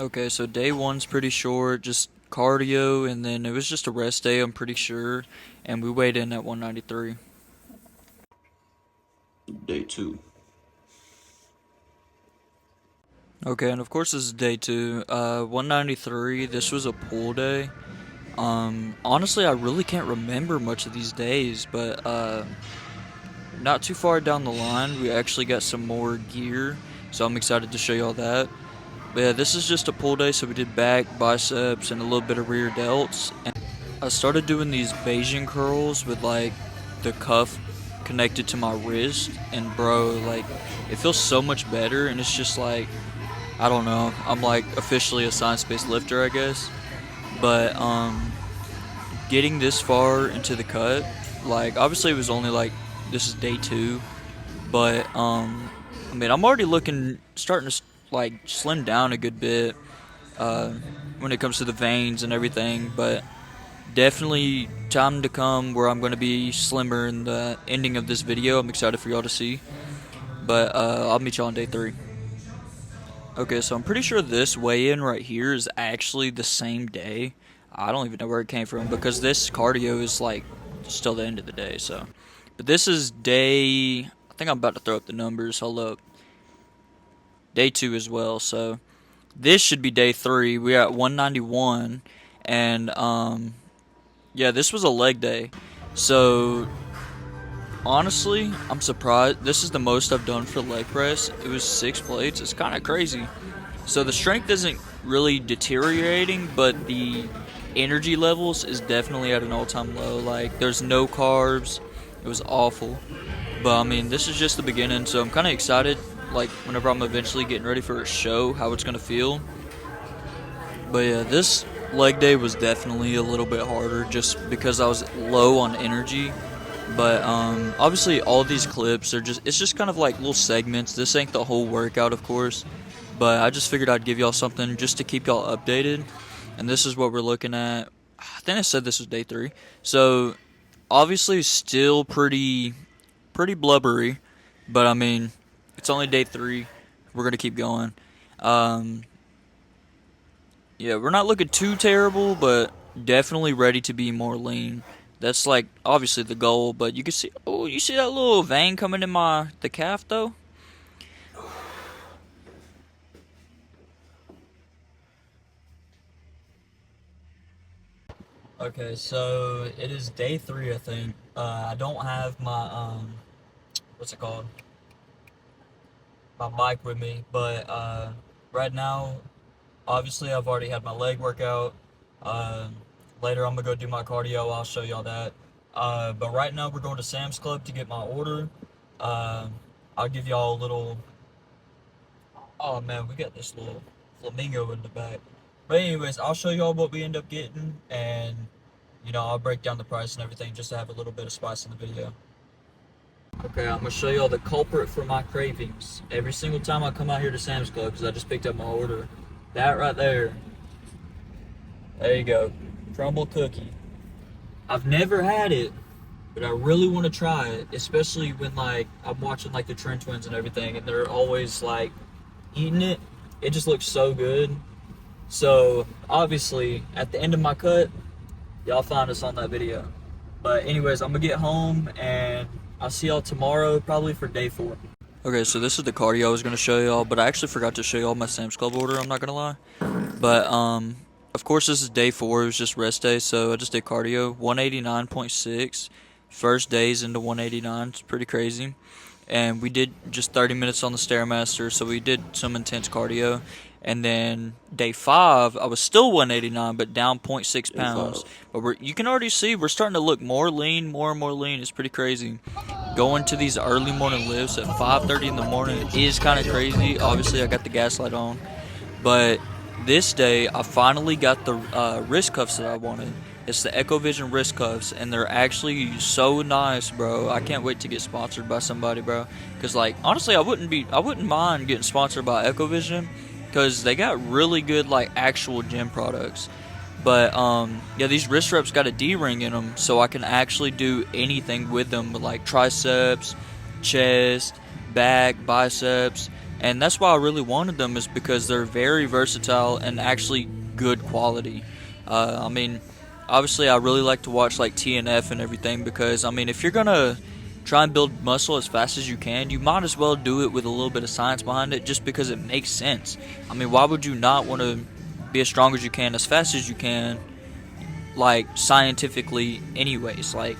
Okay, so day one's pretty short, just cardio, and then it was just a rest day, I'm pretty sure, and we weighed in at 193. Day two. Okay, and of course this is day two. 193, this was a pool day. Honestly, I really can't remember much of these days, but not too far down the line, we actually got some more gear, so I'm excited to show y'all that. But yeah, this is just a pull day, so we did back, biceps, and a little bit of rear delts. And I started doing these Bayesian curls with like the cuff connected to my wrist, and bro, like it feels so much better, and it's just like I don't know, I'm like officially a science-based lifter, I guess. But getting this far into the cut, like obviously it was only like this is day two, but I mean I'm already looking starting to like slim down a good bit uh, when it comes to the veins and everything, but definitely time to come where I'm going to be slimmer in the ending of this video. I'm excited for y'all to see, but I'll meet y'all on day three. Okay, so I'm pretty sure this weigh-in right here is actually the same day. I don't even know where it came from because this cardio is like still the end of the day. So, but this is day. I think I'm about to throw up the numbers. Hold up. Day two as well. So this should be day three. We're at 191, and yeah, this was a leg day. So honestly, I'm surprised. This is the most I've done for leg press. It was 6 plates. It's kind of crazy. So the strength isn't really deteriorating, but the energy levels is definitely at an all-time low. Like there's no carbs. It was awful. But I mean, this is just the beginning, so I'm kind of excited. Like whenever I'm eventually getting ready for a show, how it's gonna feel. But yeah, this leg day was definitely a little bit harder just because I was low on energy. But obviously all these clips are it's just kind of like little segments. This ain't the whole workout, of course, but I just figured I'd give y'all something just to keep y'all updated. And this is what we're looking at. I think I said this was day three. So obviously still pretty blubbery, but I mean it's only day three. We're gonna keep going. Um, yeah, we're not looking too terrible, but definitely ready to be more lean. That's like obviously the goal, but you can see. Oh, you see that little vein coming in the calf though? Okay, so it is day three, I think. I don't have my what's it called? My mic with me, but right now, obviously, I've already had my leg workout. Later, I'm gonna go do my cardio. I'll show y'all that. But right now, we're going to Sam's Club to get my order. Uh, I'll give y'all a little. Oh man, we got this little flamingo in the back. But anyways, I'll show y'all what we end up getting, and I'll break down the price and everything just to have a little bit of spice in the video. Okay, I'm gonna show y'all the culprit for my cravings. Every single time I come out here to Sam's Club, because I just picked up my order, that right there. There you go, crumble cookie. I've never had it, but I really want to try it, especially when like I'm watching like the Trent Twins and everything, and they're always like eating it. It just looks so good. So obviously, at the end of my cut, y'all find us on that video. But anyways, I'm gonna get home and I'll see y'all tomorrow, probably for day four. Okay, so this is the cardio I was gonna show y'all, but I actually forgot to show y'all my Sam's Club order. I'm not gonna lie. But of course this is day four. It was just rest day, so I just did cardio. 189.6. First days into 189. It's pretty crazy. And we did just 30 minutes on the Stairmaster, so we did some intense cardio. And then day five, I was still 189, but down 0.6 pounds. But you can already see we're starting to look more lean, more and more lean. It's pretty crazy. Going to these early morning lifts at 5:30 in the morning is kind of crazy. Obviously, I got the gaslight on. But this day, I finally got the wrist cuffs that I wanted. It's the EchoVision wrist cuffs, and they're actually so nice, bro. I can't wait to get sponsored by somebody, bro. Cause like honestly, I wouldn't mind getting sponsored by EchoVision, cause they got really good like actual gym products. But yeah, these wrist reps got a D-ring in them, so I can actually do anything with them, like triceps, chest, back, biceps. And that's why I really wanted them, is because they're very versatile and actually good quality. I mean, obviously I really like to watch like TNF and everything, because I mean, if you're gonna try and build muscle as fast as you can, you might as well do it with a little bit of science behind it, just because it makes sense. I mean, why would you not want to be as strong as you can, as fast as you can, like scientifically anyways? Like,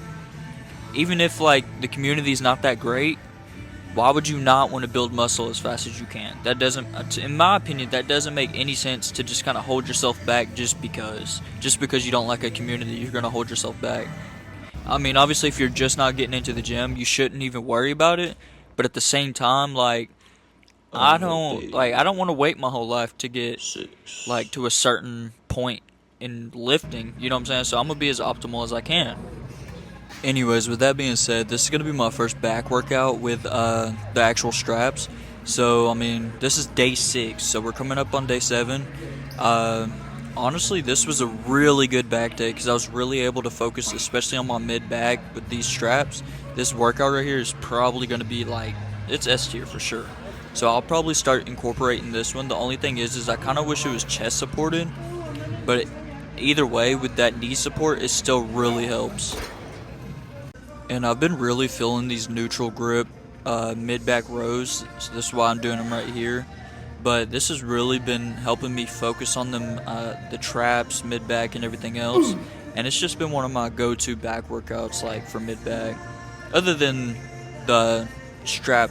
even if like the community is not that great, why would you not want to build muscle as fast as you can? That doesn't, in my opinion, that doesn't make any sense, to just kind of hold yourself back just because. Just because you don't like a community, you're going to hold yourself back. I mean, obviously, if you're just not getting into the gym, you shouldn't even worry about it. But at the same time, like, I don't want to wait my whole life to get, like, to a certain point in lifting. You know what I'm saying? So I'm going to be as optimal as I can. Anyways, with that being said, this is going to be my first back workout with the actual straps. So, I mean, this is day 6, so we're coming up on day 7. Uh, Honestly, this was a really good back day, because I was really able to focus, especially on my mid-back with these straps. This workout right here is probably going to be like, it's S tier for sure. So I'll probably start incorporating this one. The only thing is I kind of wish it was chest supported, but either way, with that knee support, it still really helps. And I've been really feeling these neutral grip mid-back rows, so this is why I'm doing them right here. But this has really been helping me focus on them, the traps, mid-back, and everything else. And it's just been one of my go-to back workouts, like, for mid-back. Other than the strap,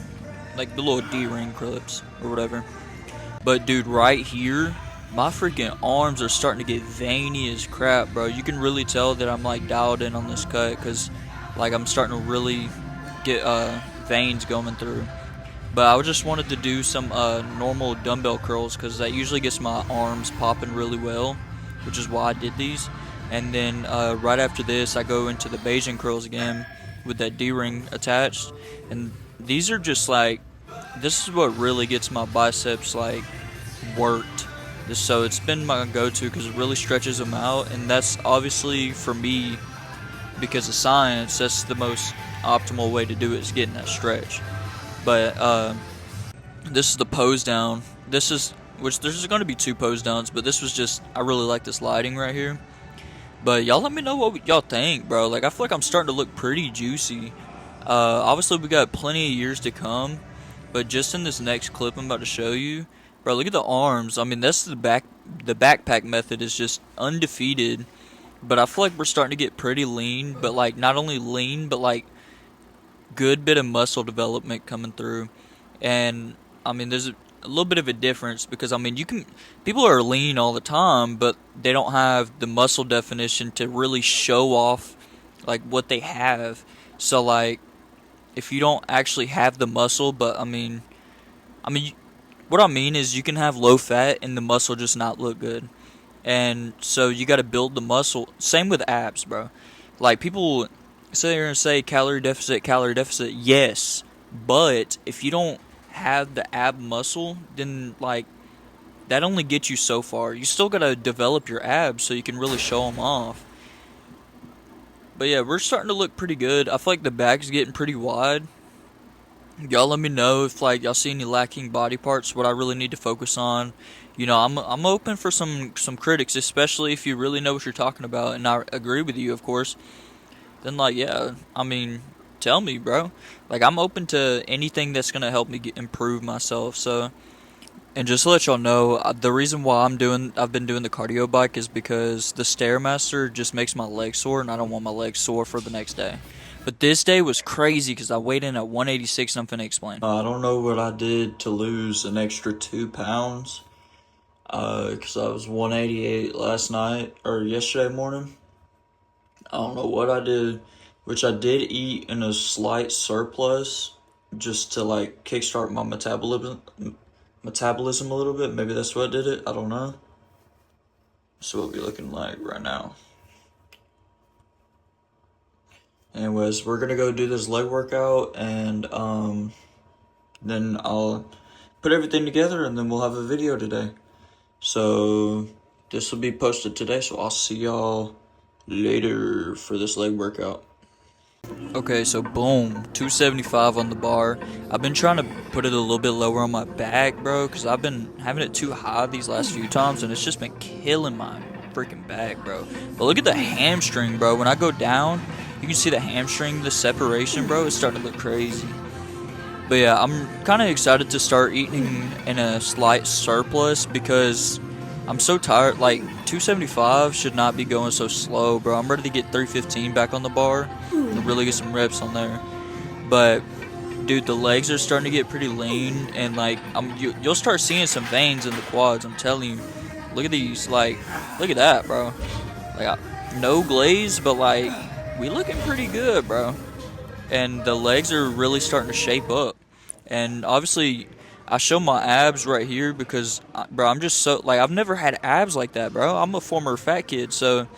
like the little D-ring clips or whatever. But dude, right here, my freaking arms are starting to get veiny as crap, bro. You can really tell that I'm like dialed in on this cut, because like I'm starting to really get veins going through. But I just wanted to do some normal dumbbell curls, because that usually gets my arms popping really well, which is why I did these. And then right after this, I go into the Bayesian curls again with that D-ring attached. And these are just like, this is what really gets my biceps like worked. So it's been my go-to, because it really stretches them out, and that's obviously for me, because of science, that's the most optimal way to do it, is getting that stretch. But this is the pose down. Which there's going to be 2 pose downs, but this was just, I really like this lighting right here. But y'all let me know what y'all think, bro. Like, I feel like I'm starting to look pretty juicy. Obviously, we got plenty of years to come, but just in this next clip I'm about to show you, bro, look at the arms. I mean, that's the backpack method is just undefeated. But I feel like we're starting to get pretty lean, but like not only lean, but like good bit of muscle development coming through. And I mean, there's a little bit of a difference, because I mean, people are lean all the time, but they don't have the muscle definition to really show off like what they have. So like, if you don't actually have the muscle, but I mean, what I mean is you can have low fat and the muscle just not look good. And so you got to build the muscle. Same with abs, bro. Like, people sit there and say calorie deficit, calorie deficit. Yes, but if you don't have the ab muscle, then like that only gets you so far. You still got to develop your abs so you can really show them off. But yeah, we're starting to look pretty good. I feel like the back is getting pretty wide. Y'all let me know if like y'all see any lacking body parts, what I really need to focus on. You know, I'm open for some critics, especially if you really know what you're talking about, and I agree with you, of course. Then like, yeah, I mean, tell me, bro. Like, I'm open to anything that's gonna help me improve myself. So, and just to let y'all know, the reason why I've been doing the cardio bike is because the Stairmaster just makes my legs sore, and I don't want my legs sore for the next day. But this day was crazy, because I weighed in at 186, and I'm finna explain. I don't know what I did to lose an extra 2 pounds, because I was 188 last night, or yesterday morning. I don't know what I did, which I did eat in a slight surplus, just to like kickstart my metabolism a little bit. Maybe that's what did it, I don't know. So what we looking like right now. Anyways, we're gonna go do this leg workout, and then I'll put everything together, and then we'll have a video today. So this will be posted today, so I'll see y'all later for this leg workout. Okay, so boom, 275 on the bar. I've been trying to put it a little bit lower on my back, bro, because I've been having it too high these last few times, and it's just been killing my freaking back, bro. But look at the hamstring, bro. When I go down, you can see the hamstring, the separation, bro. It's starting to look crazy. But yeah, I'm kind of excited to start eating in a slight surplus because I'm so tired. Like 275 should not be going so slow, bro. I'm ready to get 315 back on the bar and really get some reps on there. But dude, the legs are starting to get pretty lean, and like you'll start seeing some veins in the quads. I'm telling you. Look at these, like, look at that, bro. Like, no glaze, but like, we looking pretty good, bro. And the legs are really starting to shape up. And obviously, I show my abs right here because, bro, I'm just so like I've never had abs like that, bro. I'm a former fat kid, so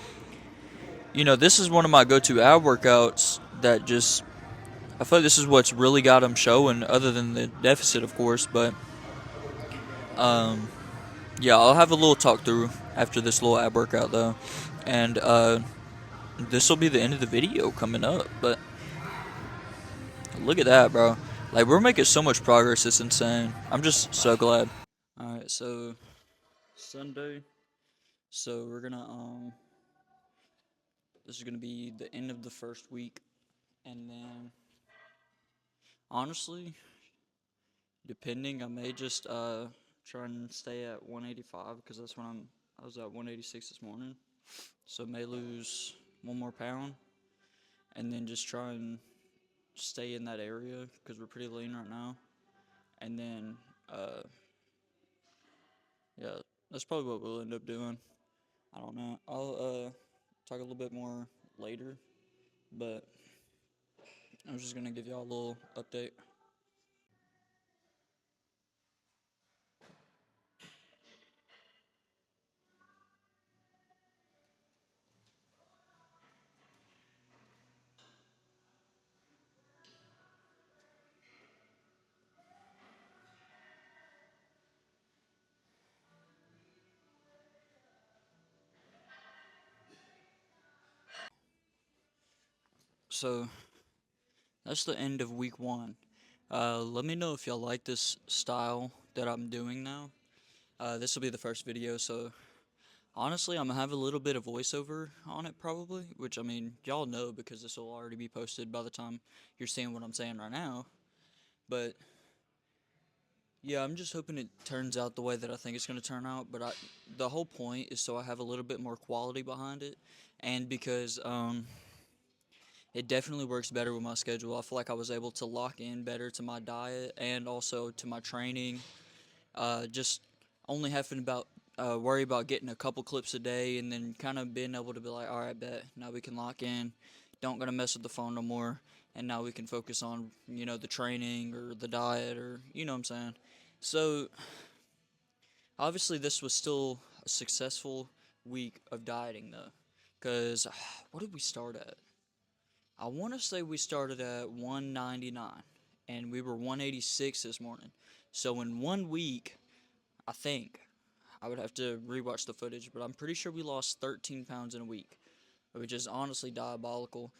this is one of my go-to ab workouts. That just I feel like this is what's really got them showing, other than the deficit, of course. But um, yeah, I'll have a little talk through after this little ab workout though, and this will be the end of the video coming up. But look at that, bro. Like, we're making so much progress. It's insane. I'm just so glad. All right, so Sunday. So we're gonna this is gonna be the end of the first week, and then honestly, depending, I may just try and stay at 185 because that's when I was at 186 this morning. So may lose 1 more pound, and then just try and stay in that area because we're pretty lean right now. And then uh yeah, that's probably what we'll end up doing. I don't know. I'll talk a little bit more later, but I'm just gonna give y'all a little update. So that's the end of week one. Let me know if y'all like this style that I'm doing now. This will be the first video, so honestly, I'm gonna have a little bit of voiceover on it probably, which I mean, y'all know because this will already be posted by the time you're seeing what I'm saying right now. But yeah, I'm just hoping it turns out the way that I think it's gonna turn out. But the whole point is so I have a little bit more quality behind it, and because it definitely works better with my schedule. I feel like I was able to lock in better to my diet and also to my training. Just only having about worry about getting a couple clips a day, and then kind of being able to be like, all right, bet now we can lock in. Don't gonna mess with the phone no more, and now we can focus on the training or the diet or what I'm saying. So obviously this was still a successful week of dieting though, because what did we start at? I want to say we started at 199 and we were 186 this morning. So in 1 week, I think I would have to rewatch the footage, but I'm pretty sure we lost 13 pounds in a week, which is honestly diabolical.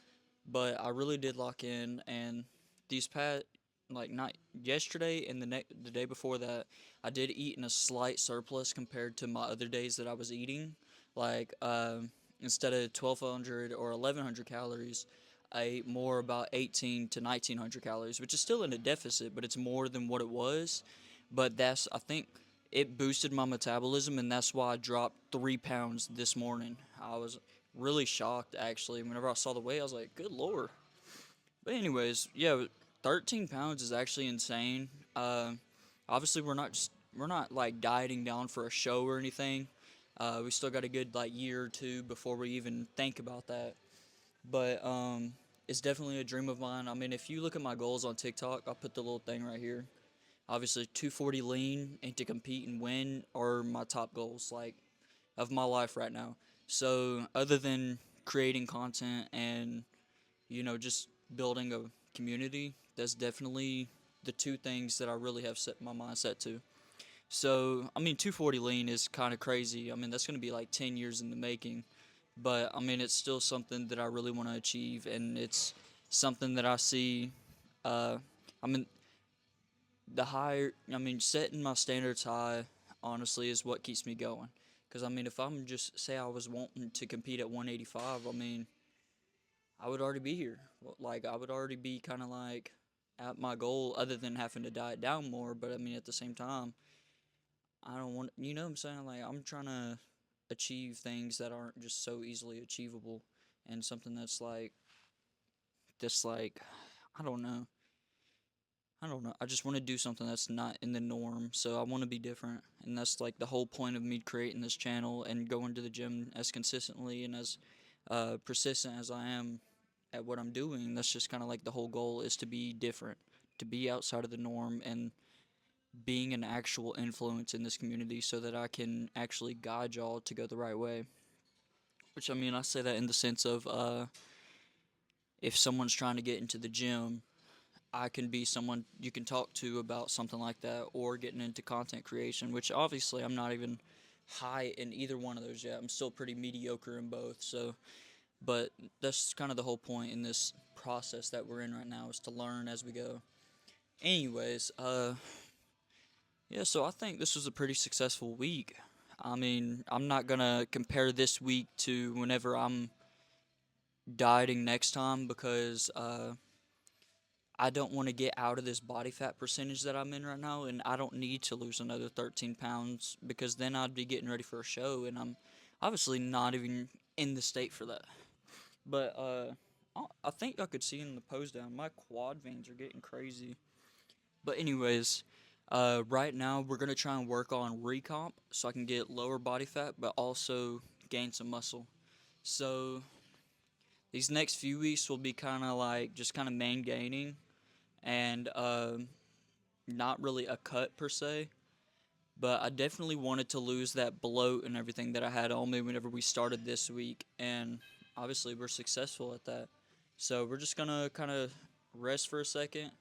But I really did lock in, and these past, like, not yesterday and the day before that, I did eat in a slight surplus compared to my other days that I was eating. Like, instead of 1,200 or 1,100 calories, I ate more about 18 to 1,900 calories, which is still in a deficit, but it's more than what it was. But I think it boosted my metabolism, and that's why I dropped 3 pounds this morning. I was really shocked actually. Whenever I saw the weight, I was like, "Good lord!" But anyways, yeah, 13 pounds is actually insane. Obviously, we're not like dieting down for a show or anything. We still got a good like year or two before we even think about that. But it's definitely a dream of mine. I mean, if you look at my goals on TikTok, I'll put the little thing right here. Obviously, 240 lean and to compete and win are my top goals, like, of my life right now. So, other than creating content and, just building a community, that's definitely the two things that I really have set my mindset to. So, I mean, 240 lean is kind of crazy. I mean, that's going to be like 10 years in the making. But, I mean, it's still something that I really want to achieve, and it's something that I see. Uh, I mean, setting my standards high, honestly, is what keeps me going. Because, I mean, if I'm just, say I was wanting to compete at 185, I mean, I would already be here. Like, I would already be kind of like at my goal, other than having to diet down more. But, I mean, at the same time, I don't want, you know what I'm saying? Like, I'm trying to achieve things that aren't just so easily achievable, and something that's like, I don't know. I don't know. I just want to do something that's not in the norm. So I want to be different. And that's like the whole point of me creating this channel and going to the gym as consistently and as persistent as I am at what I'm doing. That's just kind of like the whole goal is to be different, to be outside of the norm, and being an actual influence in this community so that I can actually guide y'all to go the right way. Which, I mean, I say that in the sense of if someone's trying to get into the gym, I can be someone you can talk to about something like that, or getting into content creation, which obviously I'm not even high in either one of those yet. I'm still pretty mediocre in both. So, but that's kind of the whole point in this process that we're in right now, is to learn as we go. Anyways, yeah, so I think this was a pretty successful week. I mean, I'm not gonna compare this week to whenever I'm dieting next time, because I don't want to get out of this body fat percentage that I'm in right now, and I don't need to lose another 13 pounds, because then I'd be getting ready for a show, and I'm obviously not even in the state for that. But I think I could see in the pose down, my quad veins are getting crazy. But anyways, right now we're gonna try and work on recomp so I can get lower body fat, but also gain some muscle. So these next few weeks will be kind of like just kind of main gaining, and not really a cut per se, but I definitely wanted to lose that bloat and everything that I had on me whenever we started this week, and obviously we're successful at that. So we're just gonna kind of rest for a second,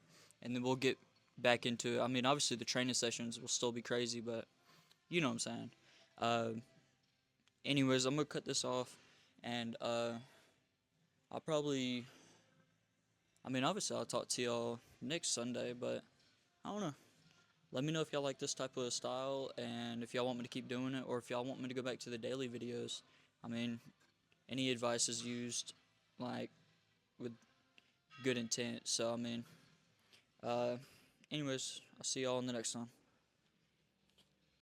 and then we'll get back into it. I mean, obviously the training sessions will still be crazy, but you know what I'm saying. Uh, anyways, I'm gonna cut this off, and I'll probably, I mean, obviously I'll talk to y'all next Sunday, but I don't know. Let me know if y'all like this type of style, and if y'all want me to keep doing it, or if y'all want me to go back to the daily videos. I mean, any advice is used, like, with good intent. So, I mean, uh, anyways, I'll see y'all in the next one.